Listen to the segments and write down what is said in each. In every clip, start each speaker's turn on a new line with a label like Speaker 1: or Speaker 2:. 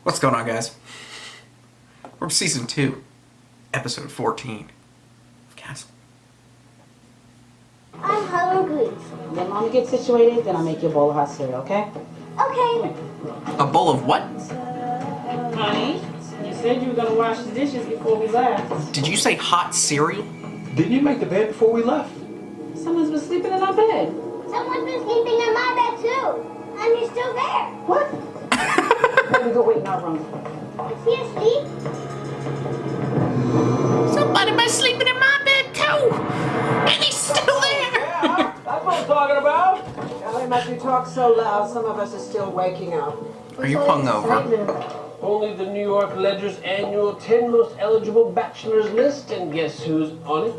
Speaker 1: What's going on, guys? We're season 2, episode 14 of Castle.
Speaker 2: I'm hungry.
Speaker 3: When Mom gets situated, then I'll make you a bowl of hot cereal, okay?
Speaker 2: Okay.
Speaker 1: A bowl of what?
Speaker 3: Honey, you said you were gonna wash the dishes before we left.
Speaker 1: Did you say hot cereal?
Speaker 4: Didn't you make the bed before we left?
Speaker 3: Someone's been sleeping in our bed.
Speaker 2: Someone's been sleeping in my bed too. And you're still there.
Speaker 3: What? Let me go wait in our room.
Speaker 2: Is he asleep?
Speaker 1: Somebody been sleeping in my bed too! And he's still there!
Speaker 4: Yeah, that's what I'm talking about.
Speaker 5: Golly, Matt, you talk so loud, some of us are still waking up.
Speaker 1: Are you hungover?
Speaker 4: Only the New York Ledger's annual 10 most eligible bachelors list, and guess who's on it?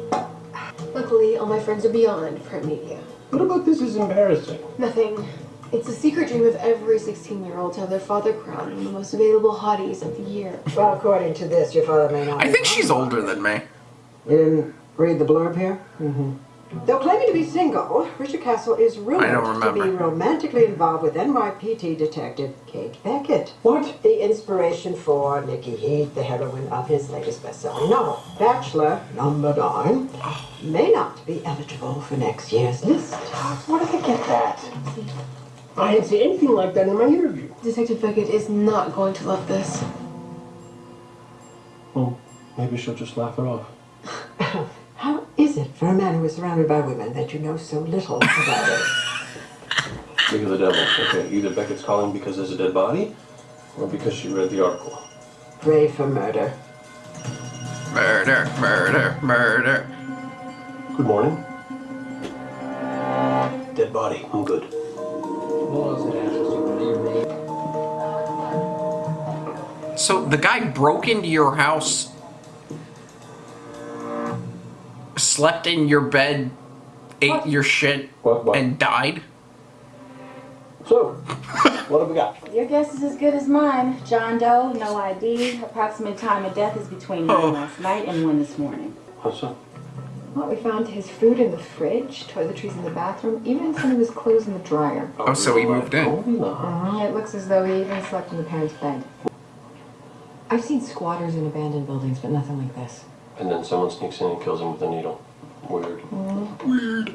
Speaker 6: Luckily, all my friends are beyond print media.
Speaker 4: What about this is embarrassing?
Speaker 6: Nothing. It's a secret dream of every 16-year-old to have their father crowned one of the most available hotties of the year.
Speaker 5: Well, according to this, your father may not.
Speaker 1: I think she's older than me.
Speaker 5: You didn't read the blurb here? Mm-hmm. Though claiming to be single, Richard Castle is rumored to be romantically involved with NYPD detective Kate Beckett.
Speaker 4: What?
Speaker 5: The inspiration for Nikki Heath, the heroine of his latest best-selling novel. Bachelor number 9 may not be eligible for next year's list.
Speaker 4: Where did they get that? I didn't see anything like that in my interview.
Speaker 6: Detective Beckett is not going to love this.
Speaker 4: Well, maybe she'll just laugh it off.
Speaker 5: How is it for a man who is surrounded by women that you know so little about it?
Speaker 4: Think of the devil. Okay, either Beckett's calling because there's a dead body, or because she read the article.
Speaker 5: Pray for murder.
Speaker 1: Murder, murder, murder.
Speaker 4: Good morning. Dead body. I'm good.
Speaker 1: So the guy broke into your house, slept in your bed, ate your shit,
Speaker 4: What?
Speaker 1: and died?
Speaker 4: So, what have we got?
Speaker 3: Your guess is as good as mine. John Doe, no ID. Approximate time of death is between 9 last night and 1 this morning.
Speaker 4: What's up?
Speaker 6: Well, we found his food in the fridge, toiletries in the bathroom, even some of his clothes in the dryer.
Speaker 1: Oh, so he moved in.
Speaker 6: It looks as though he even slept in the parents' bed. I've seen squatters in abandoned buildings, but nothing like this.
Speaker 4: And then someone sneaks in and kills him with a needle. Weird.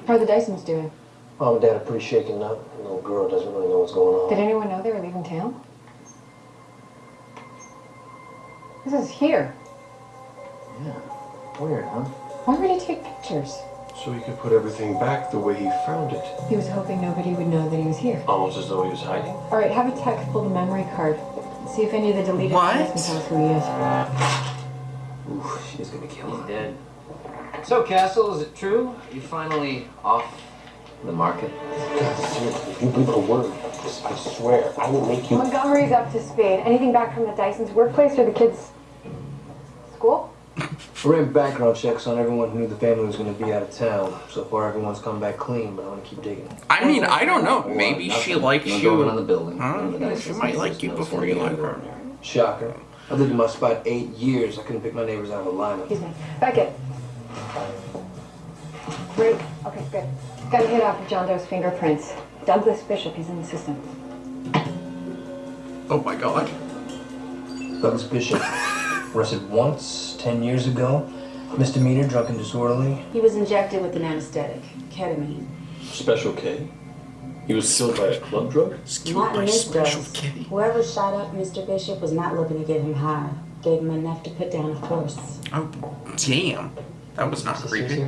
Speaker 6: How are the Dysons doing?
Speaker 7: Mom and Dad are pretty shaken up. The little girl doesn't really know what's going on.
Speaker 6: Did anyone know they were leaving town? This is here.
Speaker 7: Yeah. Weird, huh?
Speaker 6: Why would he take pictures?
Speaker 4: So he could put everything back the way he found it.
Speaker 6: He was hoping nobody would know that he was here.
Speaker 4: Almost as though he was hiding.
Speaker 6: All right, have a tech pull the memory card. See if any of the deleted files can tell us who he is.
Speaker 7: Oof, she's gonna kill him.
Speaker 8: He's dead. So, Castle, is it true? You finally off the market?
Speaker 4: God, seriously, if you breathe a word, I swear, I will make you...
Speaker 6: Montgomery's up to speed. Anything back from the Dysons' workplace or the kids' school?
Speaker 7: We ran background checks on everyone who knew the family was gonna be out of town. So far, everyone's come back clean, but I want to keep digging.
Speaker 1: I mean, I don't know. Maybe she likes
Speaker 8: No going on
Speaker 1: you.
Speaker 8: the building.
Speaker 1: Huh? She might like you before you like her.
Speaker 7: Shocker. I lived in my spot 8 years. I couldn't pick my neighbors out of a lineup.
Speaker 6: Excuse me. Beckett. Great. Okay, good. Got a hit off of John Doe's fingerprints. Douglas Bishop, he's in the system.
Speaker 1: Oh my god.
Speaker 7: Douglas Bishop. Arrested once, 10 years ago. Misdemeanor, drunk and disorderly.
Speaker 3: He was injected with an anesthetic, ketamine.
Speaker 4: Special K? He was killed by a club drug?
Speaker 3: Not in this
Speaker 1: Special
Speaker 3: dose.
Speaker 1: Kitty.
Speaker 3: Whoever shot up Mr. Bishop was not looking to get him high. Gave him enough to put down a horse.
Speaker 1: Oh, damn. That was not creepy.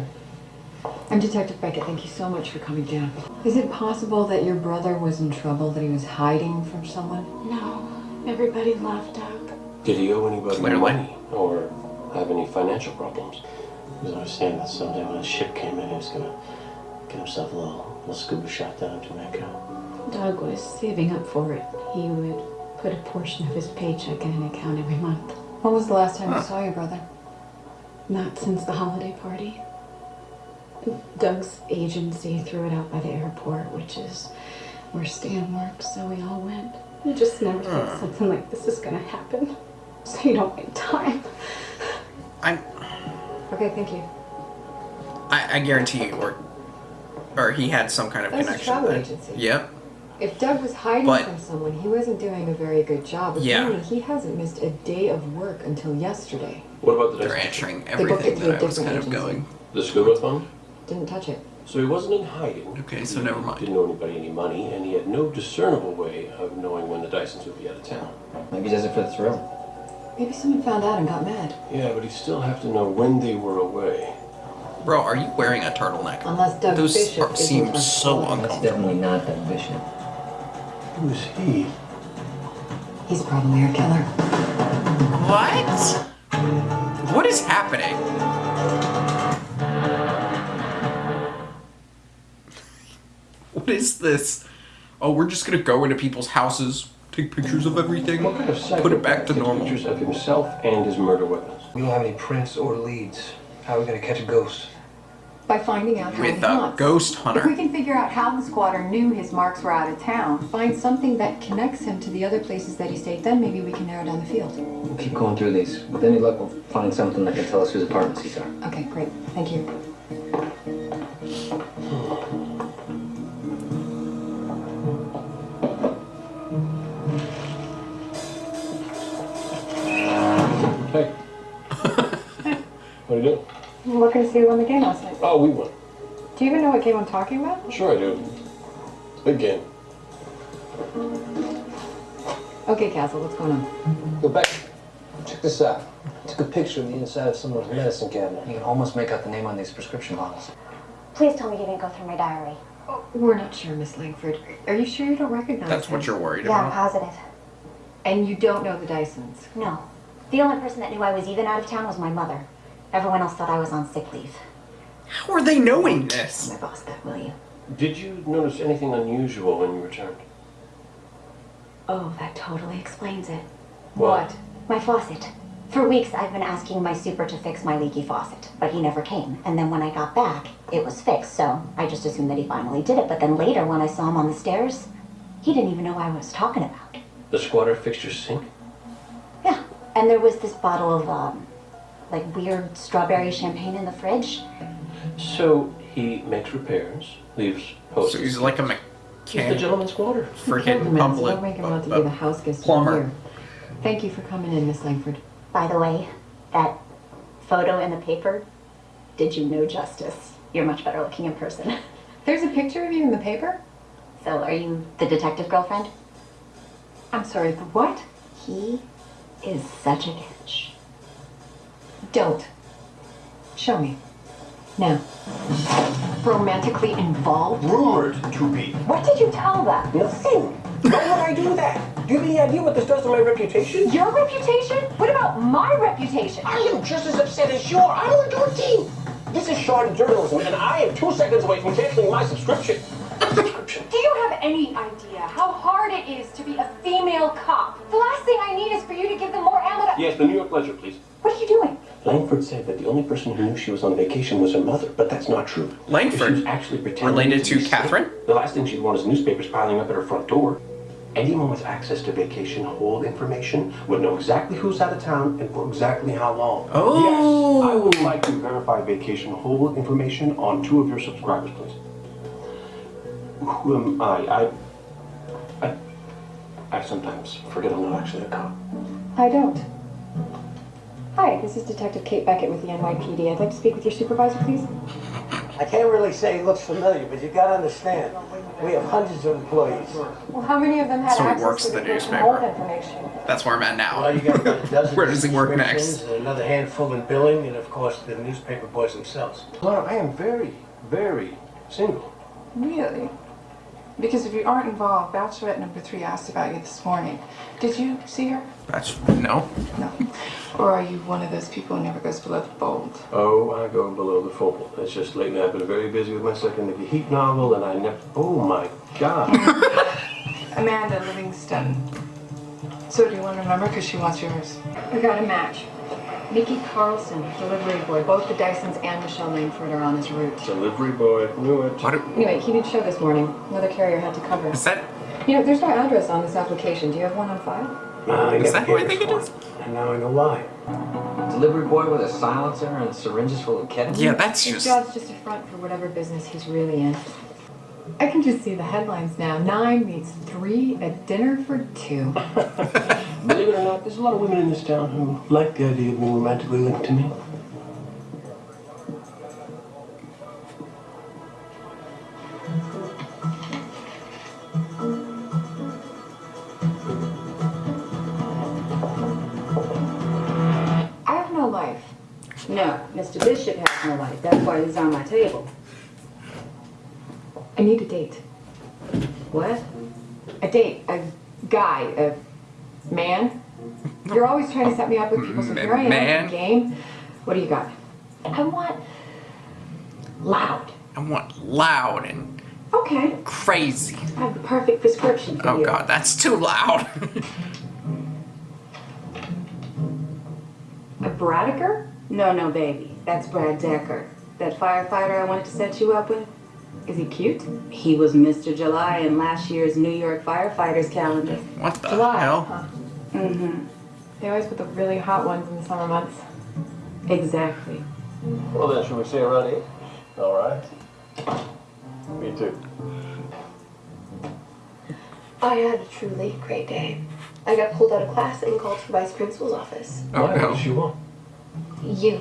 Speaker 6: I'm Detective Beckett. Thank you so much for coming down. Is it possible that your brother was in trouble, that he was hiding from someone?
Speaker 3: No, everybody loved Doug.
Speaker 4: Did he owe anybody
Speaker 1: Clearly.
Speaker 4: money? Or have any financial problems? Because I was saying that someday when a ship came in, he was going to get himself a little scuba shot down in Jamaica.
Speaker 3: Doug was saving up for it. He would put a portion of his paycheck in an account every month.
Speaker 6: When was the last time you saw your brother?
Speaker 3: Not since the holiday party. Doug's agency threw it out by the airport, which is where Stan works, so we all went. I just never thought something like this is gonna happen. So you don't wait time.
Speaker 6: Okay, thank you.
Speaker 1: I guarantee you, or he had some kind of
Speaker 6: That's a
Speaker 1: connection.
Speaker 6: travel
Speaker 1: with it.
Speaker 6: agency.
Speaker 1: Yep.
Speaker 6: If Doug was hiding
Speaker 1: But-
Speaker 6: from someone, he wasn't doing a very good job.
Speaker 1: Yeah.
Speaker 6: Apparently, he hasn't missed a day of work until yesterday.
Speaker 4: What about the
Speaker 1: They're
Speaker 4: Dyson?
Speaker 1: answering
Speaker 6: booked it
Speaker 1: everything
Speaker 6: through a
Speaker 1: that I was
Speaker 6: different
Speaker 1: kind of
Speaker 6: agency.
Speaker 1: going.
Speaker 4: The scuba fund?
Speaker 6: Didn't touch it.
Speaker 4: So he wasn't in hiding.
Speaker 1: Okay, so never mind.
Speaker 4: Didn't owe anybody any money, and he had no discernible way of knowing when the Dysons would be out of town.
Speaker 7: Maybe he does it for the thrill.
Speaker 6: Maybe someone found out and got mad.
Speaker 4: Yeah, but he'd still have to know when they were away.
Speaker 1: Bro, are you wearing a turtleneck?
Speaker 6: Unless Doug
Speaker 1: Those
Speaker 6: Bishop
Speaker 1: seem
Speaker 6: isn't
Speaker 1: so
Speaker 6: unfollowed.
Speaker 7: That's
Speaker 1: uncomfortable.
Speaker 7: definitely not that Bishop.
Speaker 4: Who's he?
Speaker 6: He's probably our killer.
Speaker 1: What? What is happening? What is this? Oh, we're just gonna go into people's houses, take pictures of everything,
Speaker 4: What kind of
Speaker 1: put it back to
Speaker 4: psychopath takes
Speaker 1: normal.
Speaker 4: pictures of himself and his murder weapons?
Speaker 7: We don't have any prints or leads. How are we gonna catch a ghost?
Speaker 6: By finding out how
Speaker 1: With
Speaker 6: he
Speaker 1: a
Speaker 6: hunts.
Speaker 1: ghost
Speaker 6: If we
Speaker 1: hunter.
Speaker 6: can figure out how the squatter knew his marks were out of town, find something that connects him to the other places that he stayed, then maybe we can narrow down the field.
Speaker 7: We'll keep going through these. With any luck, we'll find something that can tell us whose apartments these are.
Speaker 6: Okay, great. Thank you.
Speaker 4: Hey. What are you doing?
Speaker 6: I'm looking to see who won the game last night.
Speaker 4: Oh, we won.
Speaker 6: Do you even know what game I'm talking about?
Speaker 4: Sure I do. Big game.
Speaker 6: Okay, Castle, what's going on?
Speaker 7: Go back. Check this out. I took a picture of the inside of someone's medicine cabinet. You can almost make out the name on these prescription bottles.
Speaker 2: Please tell me you didn't go through my diary.
Speaker 6: We're not sure, Miss Langford. Are you sure you don't recognize
Speaker 1: That's
Speaker 6: him?
Speaker 1: what you're worried
Speaker 2: Yeah, I'm
Speaker 1: about.
Speaker 2: positive.
Speaker 6: And you don't know the Dysons?
Speaker 2: No. The only person that knew I was even out of town was my mother. Everyone else thought I was on sick leave.
Speaker 1: How are they knowing this?
Speaker 6: My boss, that will you?
Speaker 4: Did you notice anything unusual when you returned?
Speaker 2: Oh, that totally explains it.
Speaker 4: What?
Speaker 2: My faucet. For weeks, I've been asking my super to fix my leaky faucet, but he never came. And then when I got back, it was fixed, so I just assumed that he finally did it. But then later, when I saw him on the stairs, he didn't even know what I was talking about.
Speaker 4: The squatter fixed your sink?
Speaker 2: Yeah, and there was this bottle of, like weird strawberry champagne in the fridge.
Speaker 4: So he makes repairs, leaves posts.
Speaker 1: So he's like a
Speaker 4: He's the
Speaker 1: mechanic,
Speaker 4: gentleman squatter.
Speaker 1: freaking
Speaker 6: So
Speaker 1: public
Speaker 6: don't make him out to be the house guest
Speaker 1: plumber.
Speaker 6: here. Thank you for coming in, Miss Langford.
Speaker 2: By the way, that photo in the paper did you no justice. You're much better looking in person.
Speaker 6: There's a picture of you in the paper?
Speaker 2: So are you the detective girlfriend?
Speaker 6: I'm sorry, the what?
Speaker 2: He is such a catch.
Speaker 6: Don't. Show me. Now. Romantically involved?
Speaker 7: Rumored to be.
Speaker 6: What did you tell them?
Speaker 7: Nothing. Why would I do that? Do you have any idea what this does to my reputation?
Speaker 6: Your reputation? What about my reputation?
Speaker 7: I am just as upset as you are. I'm on your team. This is shoddy journalism, and I am 2 seconds away from canceling my subscription.
Speaker 6: Do you have any idea how hard it is to be a female cop? The last thing I need is for you to give them more ammo to...
Speaker 4: Yes, the New York Ledger, please.
Speaker 6: What are you doing?
Speaker 4: Langford said that the only person who knew she was on vacation was her mother, but that's not true.
Speaker 1: Langford?
Speaker 4: She was actually pretending
Speaker 1: Related to
Speaker 4: be sick.
Speaker 1: Catherine?
Speaker 4: The last thing she'd want is newspapers piling up at her front door. Anyone with access to vacation hold information would know exactly who's out of town and for exactly how long.
Speaker 1: Oh.
Speaker 4: Yes, I would like to verify vacation hold information on 2 of your subscribers, please. Who am I? I sometimes forget I'm not actually a cop.
Speaker 6: I don't. Hi, this is Detective Kate Beckett with the NYPD. I'd like to speak with your supervisor, please.
Speaker 9: I can't really say he looks familiar, but you gotta understand, we have hundreds of employees.
Speaker 6: Well, how many of them had
Speaker 1: So he
Speaker 6: access
Speaker 1: works
Speaker 6: to
Speaker 1: at the
Speaker 6: vacation
Speaker 1: newspaper.
Speaker 6: hold information?
Speaker 1: That's where I'm at now.
Speaker 9: Well, you got about a dozen
Speaker 1: Where does he work
Speaker 9: subscriptions,
Speaker 1: next?
Speaker 9: and another handful in billing, and of course the newspaper boys themselves.
Speaker 4: Laura, I am very, very single.
Speaker 10: Really? Because if you aren't involved, Bachelorette number 3 asked about you this morning. Did you see her?
Speaker 1: That's no.
Speaker 10: No. Or are you one of those people who never goes below the fold?
Speaker 4: Oh, I go below the fold. It's just lately I've been very busy with my second Nicky Heat novel, and I never... Oh, my God.
Speaker 10: Amanda Livingston. So do you want her number? Because she wants yours.
Speaker 6: We got a match. Mickey Carlson, delivery boy. Both the Dysons and Michelle Langford are on his route.
Speaker 4: Delivery boy, knew it.
Speaker 1: What?
Speaker 6: Anyway, he didn't show this morning. Another carrier had to cover.
Speaker 1: Is that?
Speaker 6: You know, there's no address on this application. Do you have one on file?
Speaker 9: I
Speaker 1: Is
Speaker 9: never
Speaker 1: that who I
Speaker 9: gave
Speaker 1: think
Speaker 9: us
Speaker 1: it
Speaker 9: one,
Speaker 1: is?
Speaker 9: and now I know why.
Speaker 8: Delivery boy with a silencer and syringes full of ketamine?
Speaker 1: Yeah, that's
Speaker 6: His
Speaker 1: just.
Speaker 6: job's just a front for whatever business he's really in. I can just see the headlines now. 9 meets 3 at dinner for 2.
Speaker 4: Believe it or not, there's a lot of women in this town who like the idea of being romantically linked to me.
Speaker 6: I have no life.
Speaker 3: No, Mr. Bishop has no life. That's why he's on my table.
Speaker 6: I need a date.
Speaker 3: What?
Speaker 6: A date. A guy. A man. You're always trying to set me up with people, so here I am in the game. What do you got?
Speaker 2: I want loud.
Speaker 1: I want loud and
Speaker 3: Okay.
Speaker 1: crazy.
Speaker 3: I have the perfect prescription for
Speaker 1: Oh
Speaker 3: you.
Speaker 1: god, that's too loud.
Speaker 6: A Bradiker?
Speaker 3: No, baby. That's Brad Decker. That firefighter I wanted to set you up with.
Speaker 6: Is he cute?
Speaker 3: He was Mr. July in last year's New York firefighters calendar.
Speaker 1: What the
Speaker 6: July,
Speaker 1: hell?
Speaker 6: huh?
Speaker 3: Mm-hmm.
Speaker 6: They always put the really hot ones in the summer months.
Speaker 3: Exactly.
Speaker 4: Well then, should we say around 8? All right. Me too.
Speaker 11: I had a truly great day. I got pulled out of class and called to the vice principal's office.
Speaker 1: Oh
Speaker 4: Why?
Speaker 1: no.
Speaker 4: What does she want?
Speaker 11: You.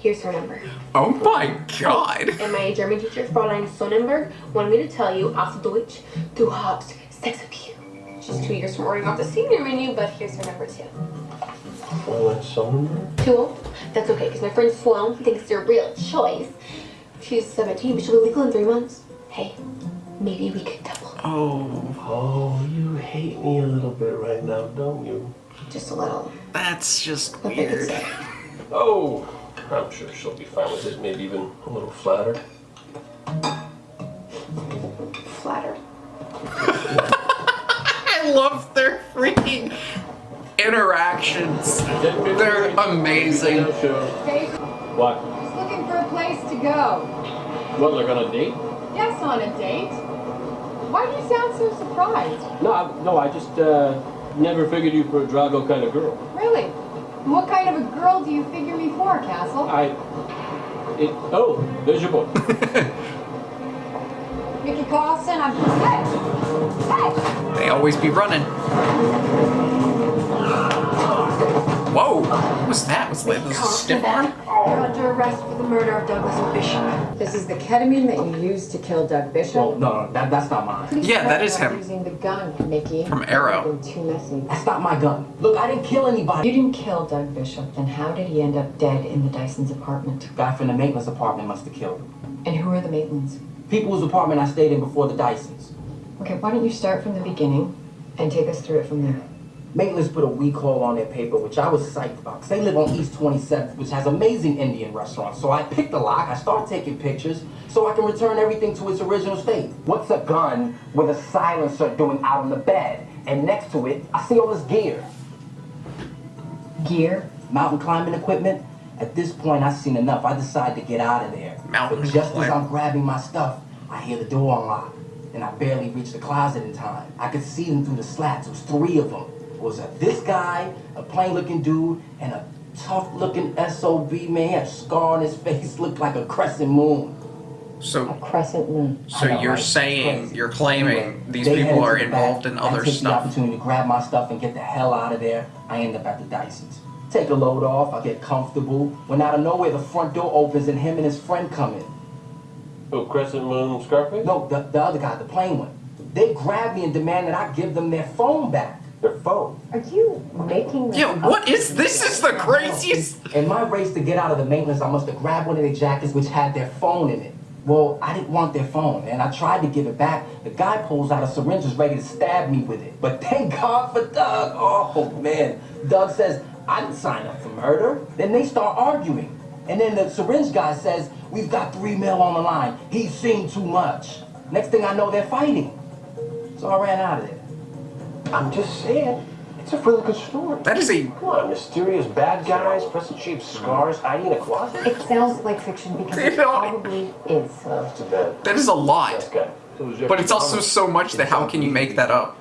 Speaker 11: Here's her number.
Speaker 1: Oh my god.
Speaker 11: And my German teacher, Fräulein Sonnenberg, wanted me to tell you, auf Deutsch, du hast Sex appeal. She's 2 years from ordering off the senior menu, but here's her number too.
Speaker 4: Well, that's someone.
Speaker 11: Too old? That's okay, because my friend Sloan thinks you're a real choice. She's 17, but she'll be legal in 3 months. Hey, maybe we could double.
Speaker 4: Oh, you hate me a little bit right now, don't you?
Speaker 11: Just a little.
Speaker 1: That's just
Speaker 11: Nothing to
Speaker 1: weird.
Speaker 11: say.
Speaker 4: Oh, I'm sure she'll be fine with it. Maybe even a little flattered.
Speaker 11: Flattered.
Speaker 1: I love their freaking interactions. They're amazing.
Speaker 6: Hey,
Speaker 4: What?
Speaker 6: just looking for a place to go.
Speaker 4: What, they're gonna date?
Speaker 6: Yes, on a date. Why do you sound so surprised?
Speaker 4: No, I just never figured you for a Drago kind of girl.
Speaker 6: Really? And what kind of a girl do you figure me for, Castle?
Speaker 4: Oh, there's your book.
Speaker 6: Mickey Carlson, I'm... Hey!
Speaker 1: They always be running. Whoa! What was that? Was that a stiff arm?
Speaker 6: You're under arrest for the murder of Douglas Bishop. This is the ketamine that you used to kill Doug Bishop?
Speaker 7: Well, no, that's not mine.
Speaker 6: Please
Speaker 1: Yeah, that
Speaker 6: try
Speaker 1: is
Speaker 6: not
Speaker 1: him.
Speaker 6: Using the gun, Mickey.
Speaker 1: From Arrow.
Speaker 6: It's been too messy.
Speaker 7: That's not my gun. Look, I didn't kill anybody.
Speaker 6: You didn't kill Doug Bishop, then how did he end up dead in the Dyson's apartment?
Speaker 7: Guy from the Maitland's apartment must have killed him.
Speaker 6: And who are the Maitlands?
Speaker 7: People whose apartment I stayed in before the Dysons.
Speaker 6: Okay, why don't you start from the beginning and take us through it from there?
Speaker 7: Maitland's put a week haul on their paper, which I was psyched about, because they live on East 27th, which has amazing Indian restaurants. So I picked a lock, I started taking pictures, so I can return everything to its original state. What's a gun with a silencer doing out on the bed? And next to it, I see all this gear.
Speaker 6: Gear?
Speaker 7: Mountain climbing equipment. At this point, I've seen enough. I decide to get out of there.
Speaker 1: Mountain
Speaker 7: But just as
Speaker 1: climb.
Speaker 7: I'm grabbing my stuff, I hear the door unlock, and I barely reach the closet in time. I could see them through the slats. It was 3 of them. It was this guy, a plain-looking dude, and a tough-looking SOB man. He had a scar on his face, looked like a crescent moon.
Speaker 1: So,
Speaker 6: Crescent moon.
Speaker 1: so
Speaker 7: I know,
Speaker 1: you're
Speaker 7: right?
Speaker 1: saying,
Speaker 7: Crazy.
Speaker 1: you're claiming
Speaker 7: Anyway,
Speaker 1: these
Speaker 7: they
Speaker 1: people
Speaker 7: headed
Speaker 1: are
Speaker 7: to the back.
Speaker 1: involved in other
Speaker 7: I took
Speaker 1: stuff.
Speaker 7: the opportunity to grab my stuff and get the hell out of there. I end up at the Dysons. Take a load off, I get comfortable. When out of nowhere, the front door opens and him and his friend come in.
Speaker 4: Oh, Crescent Moon Scarface?
Speaker 7: No, the other guy, the plain one. They grab me and demand that I give them their phone back.
Speaker 4: Their phone.
Speaker 6: Are you making this
Speaker 1: Yeah,
Speaker 6: up?
Speaker 1: what is this? Is the craziest.
Speaker 7: In my race to get out of the maintenance, I must have grabbed one of their jackets which had their phone in it. Well, I didn't want their phone, and I tried to give it back. The guy pulls out a syringe, is ready to stab me with it. But thank God for Doug. Oh, man. Doug says, I didn't sign up for murder. Then they start arguing. And then the syringe guy says, we've got 3 mil on the line. He's seen too much. Next thing I know, they're fighting. So I ran out of there.
Speaker 4: I'm just saying, it's a really good story.
Speaker 1: That is a.
Speaker 4: Come on, mysterious bad guys, crescent-shaped scars, hiding in a closet.
Speaker 2: It sounds like fiction because it probably is.
Speaker 4: That's too bad.
Speaker 1: That is a lot.
Speaker 4: Okay.
Speaker 1: But it's also so much that how can you make that up?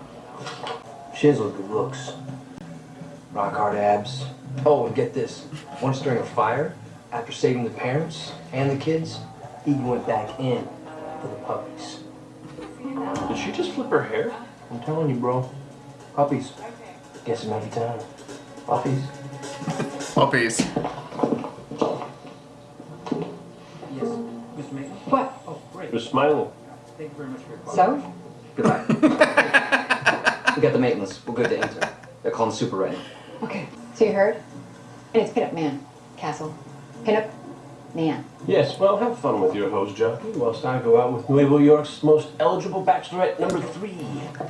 Speaker 7: She has good looks. Rock hard abs. Oh, and get this. Once during a fire, after saving the parents and the kids, he went back in for the puppies.
Speaker 4: Did she just flip her hair?
Speaker 12: I'm telling you, bro. Puppies. Guess it might be time. Puppies.
Speaker 1: Puppies.
Speaker 8: Yes, Mr. Mason?
Speaker 6: What?
Speaker 8: Oh, great.
Speaker 4: You're smiling.
Speaker 8: Thank you very much for your call.
Speaker 6: So?
Speaker 8: Goodbye. We got the Maitlands. We're good to enter. They're calling super right now.
Speaker 6: Okay. So you heard? And it's Pinup Man. Castle. Pinup Man.
Speaker 4: Yes, well, have fun with your hose jockey whilst I go out with Nuevo York's most eligible bachelorette number 3.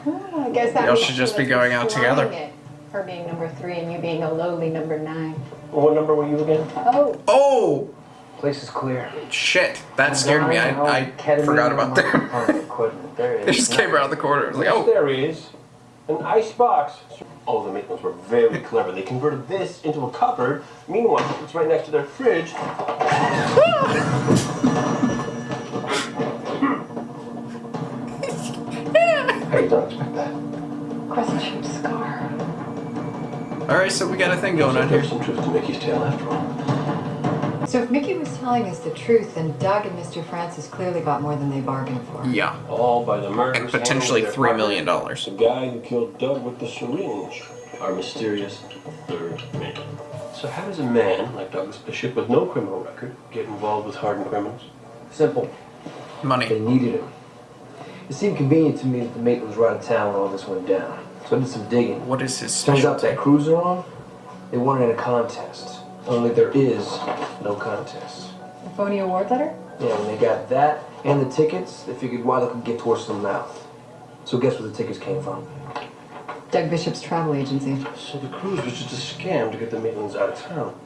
Speaker 6: Oh, I guess that
Speaker 1: Y'all
Speaker 6: means
Speaker 1: should just
Speaker 6: she
Speaker 1: be
Speaker 6: was
Speaker 1: going out
Speaker 6: flying
Speaker 1: together.
Speaker 6: it. Her being number 3 and you being a lowly number 9.
Speaker 4: What number were you again?
Speaker 6: Oh.
Speaker 1: Oh!
Speaker 12: Place is clear.
Speaker 1: Shit, that scared me. I forgot about that. It just came around the corner. I was like,
Speaker 4: Yes,
Speaker 1: oh.
Speaker 4: there is. An icebox. Oh, the Maitlands were very clever. They converted this into a cupboard. Meanwhile, it's right next to their fridge.
Speaker 12: How you don't expect that?
Speaker 6: Crescent-shaped scar.
Speaker 1: Alright, so we got a thing going on here.
Speaker 4: There's some truth to Mickey's tale after all.
Speaker 6: So if Mickey was telling us the truth, then Doug and Mr. Francis clearly got more than they bargained for.
Speaker 1: Yeah.
Speaker 4: All by the murder.
Speaker 1: And potentially $3 million.
Speaker 4: The guy who killed Doug with the syringe. Our mysterious third man. So how does a man like Douglas Bishop with no criminal record get involved with hardened criminals?
Speaker 12: Simple.
Speaker 1: Money.
Speaker 12: They needed him. It seemed convenient to me that the Maitlands were out of town when all this went down. So I did some digging.
Speaker 1: What is his
Speaker 12: Turns out
Speaker 1: specialty?
Speaker 12: that cruiser on, they won it in a contest. Only there is no contest.
Speaker 6: A phony award letter?
Speaker 12: Yeah, when they got that and the tickets, they figured why they could get horse in the mouth. So guess where the tickets came from?
Speaker 6: Doug Bishop's travel agency.
Speaker 4: So the cruise was just a scam to get the Maitlands out of town.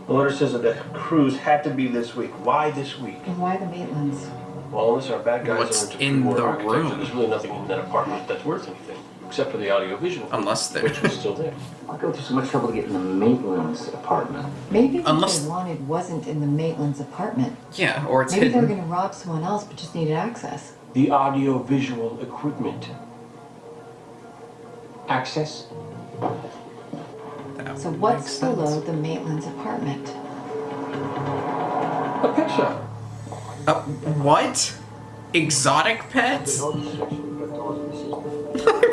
Speaker 4: The letter says that the cruise had to be this week. Why this week?
Speaker 6: And why the Maitlands?
Speaker 4: Well, unless our bad guys
Speaker 1: What's
Speaker 4: are into
Speaker 1: in
Speaker 4: pre-war
Speaker 1: the
Speaker 4: architecture,
Speaker 1: room?
Speaker 4: there's really nothing in that apartment that's worth anything. Except for the audiovisual.
Speaker 1: Unless they're...
Speaker 4: Which was still there.
Speaker 8: Why go through so much trouble to get in the Maitlands apartment?
Speaker 6: Maybe what
Speaker 1: Unless-
Speaker 6: they wanted wasn't in the Maitlands apartment.
Speaker 1: Yeah, or it's
Speaker 6: Maybe they were
Speaker 1: hidden.
Speaker 6: going to rob someone else but just needed access.
Speaker 4: The audiovisual equipment. Access?
Speaker 1: That
Speaker 6: So
Speaker 1: would
Speaker 6: what's
Speaker 1: make sense.
Speaker 6: below the Maitlands apartment?
Speaker 4: A pet shop.
Speaker 1: What? Exotic pets? I'm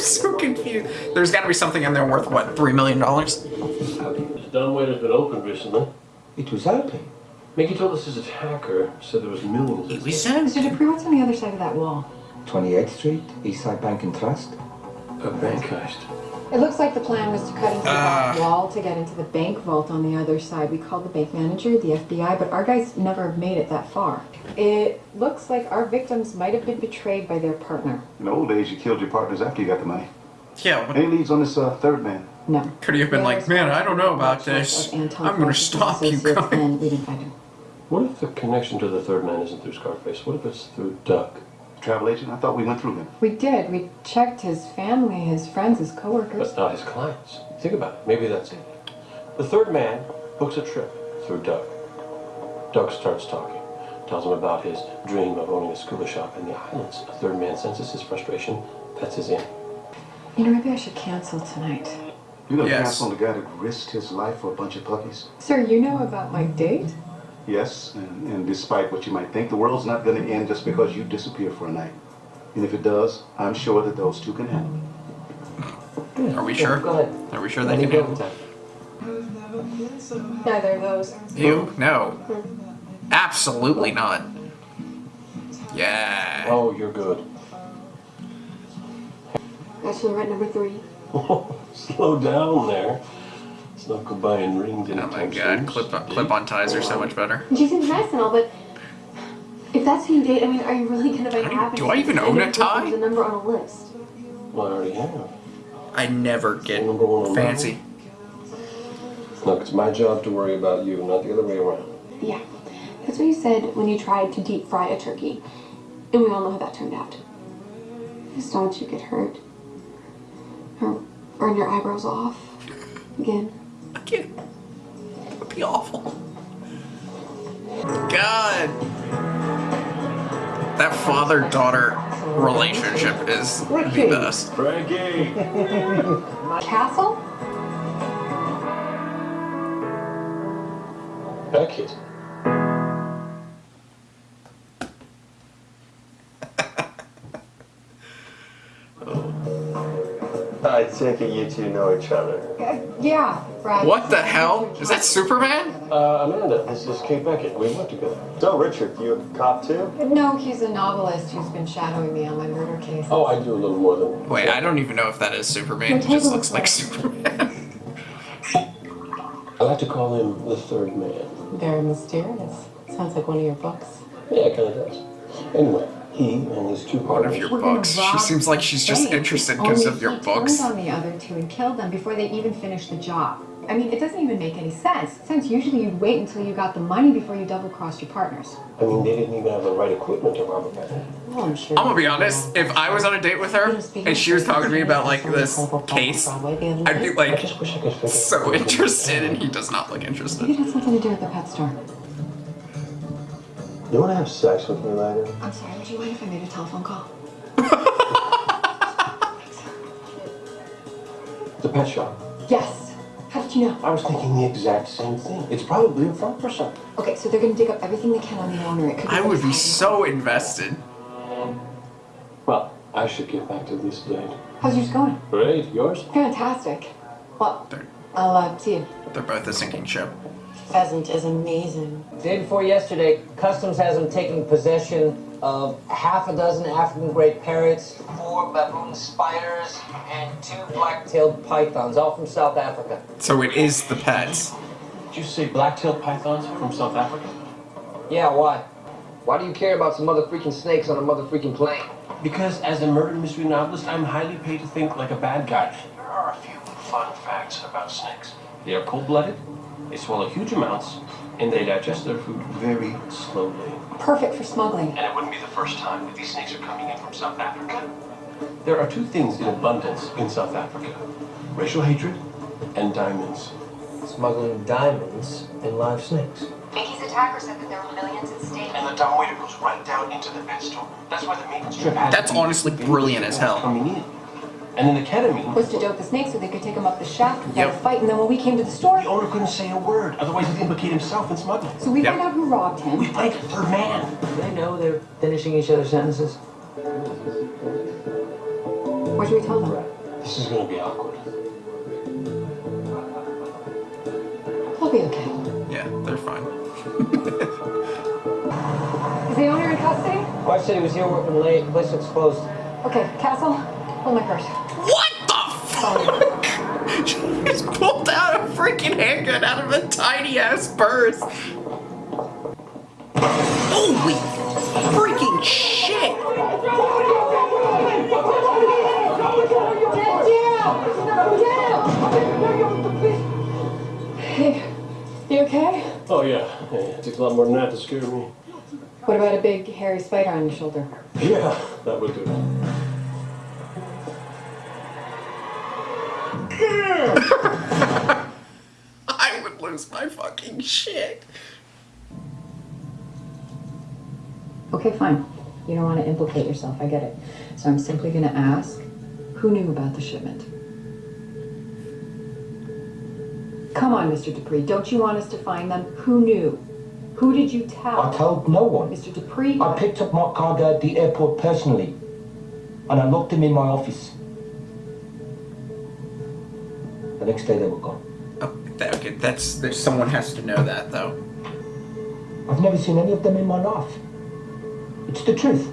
Speaker 1: so confused. There's got to be something in there worth, what, $3 million?
Speaker 4: This dumbwaiter's been opened recently.
Speaker 12: It was open.
Speaker 4: Mickey told us his attacker said there was millions.
Speaker 1: It was
Speaker 6: Mr. Dupree, what's on the other side of that wall?
Speaker 7: 28th Street, Eastside Bank and Trust.
Speaker 4: A bank heist.
Speaker 6: It looks like the plan was to cut into the back wall to get into the bank vault on the other side. We called the bank manager, the FBI, but our guys never made it that far. It looks like our victims might have been betrayed by their partner.
Speaker 13: In the old days, you killed your partners after you got the money.
Speaker 1: Yeah.
Speaker 13: Any leads on this third man?
Speaker 6: No.
Speaker 1: Could you have been like, man, I don't know about this. I'm going to stop you guys.
Speaker 6: And we didn't find him.
Speaker 4: What if the connection to the third man isn't through Scarface? What if it's through Doug?
Speaker 13: Travel agent? I thought we went through him.
Speaker 6: We did. We checked his family, his friends, his coworkers.
Speaker 4: But not his clients. Think about it. Maybe that's it. The third man books a trip through Doug. Doug starts talking. Tells him about his dream of owning a scuba shop in the islands. The third man senses his frustration. That's his end.
Speaker 6: You know, maybe I should cancel tonight.
Speaker 13: You gonna
Speaker 1: Yes.
Speaker 13: cancel on the guy that risked his life for a bunch of puppies?
Speaker 6: Sir, you know about my date?
Speaker 13: Yes, and despite what you might think, the world's not gonna end just because you disappear for a night. And if it does, I'm sure that those two can handle it.
Speaker 1: Are we sure?
Speaker 12: Go ahead.
Speaker 1: Are we sure they can handle it?
Speaker 6: Neither of those.
Speaker 1: You? No. Absolutely not. Yeah.
Speaker 4: Oh, you're good.
Speaker 11: Bachelorette number 3.
Speaker 4: Slow down there. Let's not go buying rings
Speaker 1: Oh my
Speaker 4: anytime
Speaker 1: god,
Speaker 4: soon.
Speaker 1: clip-on ties are so much better.
Speaker 11: And she seems nice and all, but if that's who you date, I mean, are you really gonna buy happiness?
Speaker 1: do I even own a tie?
Speaker 11: There's a number on a list.
Speaker 4: Well, I already have.
Speaker 1: I never get
Speaker 4: Number one on
Speaker 1: fancy.
Speaker 4: Look, it's my job to worry about you, not the other way around.
Speaker 11: Yeah, that's what you said when you tried to deep fry a turkey. And we all know how that turned out. I just don't want you to get hurt. Or burn your eyebrows off. Again.
Speaker 1: Again. That would be awful. God. That father-daughter relationship is the best.
Speaker 4: Frankie!
Speaker 6: Castle?
Speaker 4: Beckett.
Speaker 14: take it you two know each other.
Speaker 6: Yeah, Brad.
Speaker 1: What the hell? Is that Superman?
Speaker 4: Amanda, this is Kate Beckett. We work together.
Speaker 14: So, Richard, you a cop too?
Speaker 6: No, he's a novelist who's been shadowing me on my murder case.
Speaker 4: Oh, I do a little more than...
Speaker 1: Wait, I don't even know if that is Superman. It just looks like Superman.
Speaker 4: I like to call him the third man.
Speaker 6: Very mysterious. Sounds like one of your books.
Speaker 4: Yeah, it kind of does. Anyway, he and his two
Speaker 1: One
Speaker 4: partners...
Speaker 1: of your books. She seems like she's just interested because of your books.
Speaker 6: Turned on the other two and killed them before they even finished the job. I mean, it doesn't even make any sense. Since usually you'd wait until you got the money before you double-crossed your partners.
Speaker 4: I mean, they didn't even have the right equipment to rob a bank.
Speaker 6: Well, I'm sure.
Speaker 1: I'm gonna be honest, if I was on a date with her and she was talking to me about like this case, I'd be like so interested, and he does not look interested.
Speaker 6: Maybe it has something to do with the pet store.
Speaker 4: You want to have sex with me later?
Speaker 6: I'm sorry, would you mind if I made a telephone call?
Speaker 4: The pet shop.
Speaker 6: Yes. How did you know?
Speaker 4: I was thinking the exact same thing. It's probably a front for something.
Speaker 6: Okay, so they're gonna dig up everything they can on the owner. It could be
Speaker 1: I would be so invested.
Speaker 4: Well, I should get back to this date.
Speaker 6: How's yours going?
Speaker 4: Great. Yours?
Speaker 6: Fantastic. Well, I'll see you.
Speaker 1: They're both a sinking ship.
Speaker 6: Pheasant is amazing.
Speaker 8: Day before yesterday, Customs has them taking possession of half a dozen African-grey parrots, 4 baboon spiders, and 2 black-tailed pythons, all from South Africa.
Speaker 1: So it is the pets.
Speaker 4: Did you say black-tailed pythons from South Africa?
Speaker 8: Yeah, why? Why do you care about some mother freaking snakes on a mother freaking plane?
Speaker 4: Because as a murder mystery novelist, I'm highly paid to think like a bad guy. There are a few fun facts about snakes. They are cold-blooded, they swallow huge amounts, and they digest their food very slowly.
Speaker 6: Perfect for smuggling.
Speaker 4: And it wouldn't be the first time that these snakes are coming in from South Africa. There are 2 things in abundance in South Africa: racial hatred and diamonds.
Speaker 8: Smuggling diamonds and live snakes.
Speaker 11: Mickey's attacker said that there were millions at stake.
Speaker 4: And the dumbwaiter goes right down into the pet store. That's why the maintenance strip has
Speaker 1: That's honestly brilliant as hell.
Speaker 4: coming in. And then the ketamine.
Speaker 6: Was to dope the snake so they could take him up the shaft without a fight, and then when we came to the store...
Speaker 4: The owner couldn't say a word, otherwise he'd implicate himself in smuggling.
Speaker 6: So we found out who robbed him.
Speaker 4: We played third man.
Speaker 8: Do they know they're finishing each other's sentences?
Speaker 6: What should we tell them?
Speaker 4: This is gonna be awkward.
Speaker 6: We'll be okay.
Speaker 1: Yeah, they're fine.
Speaker 6: Is the owner in custody?
Speaker 8: Wife said he was here working late. Place looks closed.
Speaker 6: Okay, Castle, hold my purse.
Speaker 1: What the fuck? She just pulled out a freaking handgun out of a tiny ass purse. Holy freaking shit!
Speaker 6: Hey, you okay?
Speaker 4: Oh yeah, it takes a lot more than that to scare me.
Speaker 6: What about a big hairy spider on your shoulder?
Speaker 4: Yeah, that would do.
Speaker 1: I would lose my fucking shit.
Speaker 6: Okay, fine. You don't want to implicate yourself, I get it. So I'm simply going to ask, who knew about the shipment? Come on, Mr. Dupree, don't you want us to find them? Who knew? Who did you tell?
Speaker 7: I told no one.
Speaker 6: Mr. Dupree?
Speaker 7: I picked up my cargo at the airport personally, and I locked him in my office. The next day they were gone.
Speaker 1: Okay, there's someone has to know that though.
Speaker 7: I've never seen any of them in my life. It's the truth.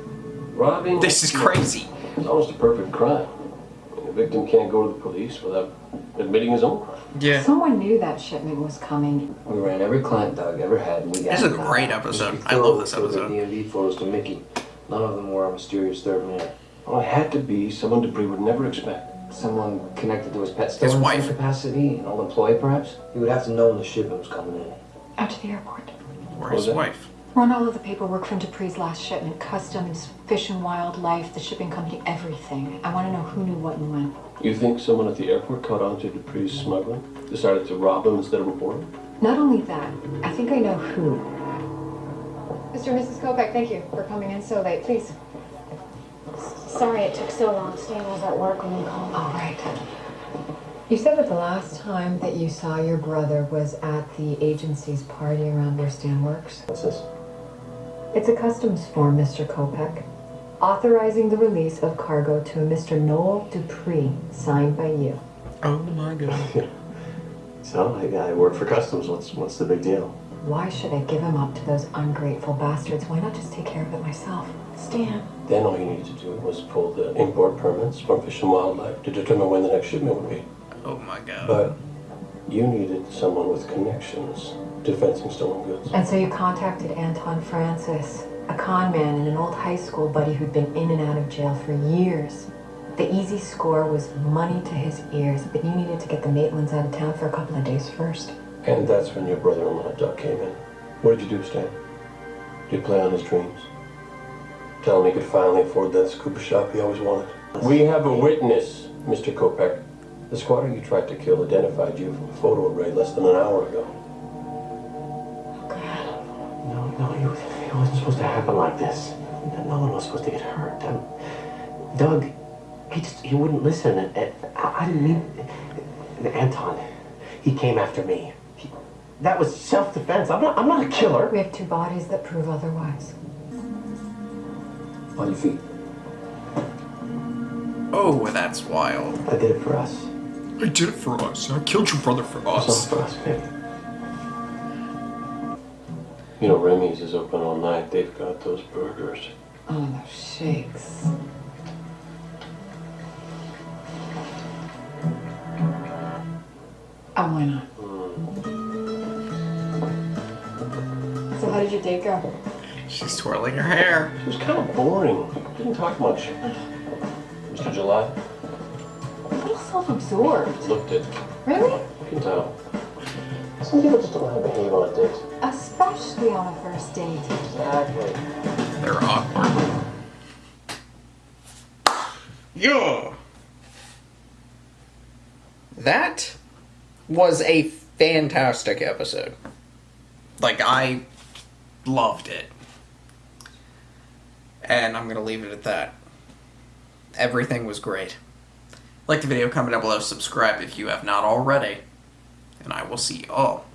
Speaker 4: Robbing.
Speaker 1: This is crazy.
Speaker 4: It's almost a perfect crime. The victim can't go to the police without admitting his own crime.
Speaker 1: Yeah.
Speaker 6: Someone knew that shipment was coming.
Speaker 8: We ran every client Doug ever had, and we got
Speaker 1: This is a great episode. I love this episode.
Speaker 14: The DMV photos to Mickey. None of them were a mysterious third man.
Speaker 4: Well, it had to be someone Dupree would never expect.
Speaker 8: Someone connected to his pet store
Speaker 1: His
Speaker 8: in
Speaker 1: wife.
Speaker 8: some capacity, an old employee perhaps?
Speaker 14: He would have to know when the shipment was coming in.
Speaker 6: Out to the airport.
Speaker 1: Or his wife.
Speaker 6: Run all of the paperwork from Dupree's last shipment. Customs, Fish and Wildlife, the shipping company, everything. I want to know who knew what and when.
Speaker 4: You think someone at the airport caught on to Dupree's smuggling? Decided to rob him instead of report him?
Speaker 6: Not only that, I think I know who. Mr. and Mrs. Kopech, thank you for coming in so late. Please.
Speaker 2: Sorry it took so long. Stan was at work when you called.
Speaker 6: All right. You said that the last time that you saw your brother was at the agency's party around where Stan works.
Speaker 4: What's this?
Speaker 6: It's a customs form, Mr. Kopech. authorizing the release of cargo to a Mr. Noel Dupree, signed by you.
Speaker 1: Oh my god.
Speaker 4: So, I work for customs. What's the big deal?
Speaker 6: Why should I give him up to those ungrateful bastards? Why not just take care of it myself? Stan.
Speaker 4: Then all you needed to do was pull the import permits from Fish and Wildlife to determine when the next shipment would be.
Speaker 1: Oh my god.
Speaker 4: But you needed someone with connections to fencing stolen goods.
Speaker 6: And so you contacted Anton Francis, a con man and an old high school buddy who'd been in and out of jail for years. The easy score was money to his ears, but you needed to get the Maitlands out of town for a couple of days first.
Speaker 4: And that's when your brother-in-law, Doug, came in. What did you do, Stan? Did you play on his dreams? Tell him he could finally afford that scuba shop he always wanted. We have a witness, Mr. Kopeck. The squatter you tried to kill identified you from a photo array less than an hour ago.
Speaker 9: No, it wasn't supposed to happen like this. No one was supposed to get hurt. Doug, he wouldn't listen. I didn't mean... Anton, he came after me. That was self-defense. I'm not a killer.
Speaker 6: We have two bodies that prove otherwise.
Speaker 12: On your feet.
Speaker 1: Oh, that's wild.
Speaker 9: I did it for us.
Speaker 1: I did it for us. I killed your brother for us.
Speaker 9: It's all for us, baby.
Speaker 4: You know, Remy's is open all night. They've got those burgers.
Speaker 6: Oh, those shakes. Oh, why not? So how did your date go?
Speaker 1: She's twirling her hair.
Speaker 4: It was kind of boring. Didn't talk much. Mr. July?
Speaker 6: A little self-absorbed.
Speaker 4: Looked it.
Speaker 6: Really?
Speaker 4: You can tell. Some people just don't know how to behave on a date.
Speaker 6: Especially on a first date.
Speaker 4: Exactly.
Speaker 1: They're awkward. Yeah. That was a fantastic episode. Like, I loved it. And I'm going to leave it at that. Everything was great. Like the video, comment down below, subscribe if you have not already. And I will see you all